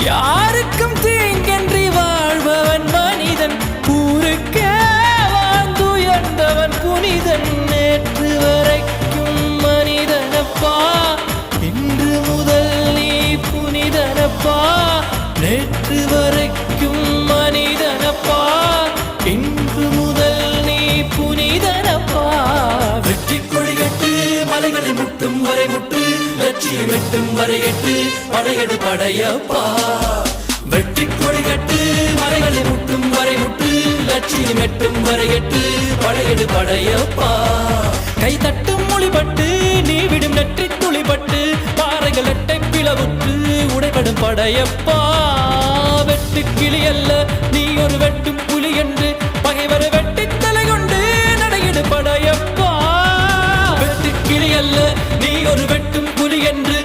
யாருக்கும் தீங்கன்றி வாழ்பவன் மனிதன், ஊருக்கே வாழ்ந்துயர்ந்தவன் புனிதன். நேற்று வரைக்கும் மனிதனப்பா, இன்று முதல் நீ புனிதனப்பா. நேற்று வரைக்கும் மனிதனப்பா, இன்று முதல் நீ புனிதனப்பா. வெற்றி கொடிகட்டு மலைகளை முட்டும் வரை முட்டு, லட்சியம் எட்டும் வரை எட்டு, படையெடு படையப்பா. வெற்றி கொடிகட்டு மலைகளை முட்டும் வரை முட்டு, லட்சியம் எட்டும் வரை எட்டு, படையெடு படையப்பா. கை தட்டும் மொழிபட்டு நீ விடும் நெற்றி துளிபட்டு, பாறைகள் எட்டை பிளவுற்று உடைபடும் படையப்பா. வெட்டு கிளி அல்ல நீ ஒரு வெட்டும் புலி என்று, பகைவரை வெட்டி தலை கொண்டு நடையிடு படையப்பா. வெட்டு கிளி அல்ல நீ ஒரு வெட்டும் புலி என்று,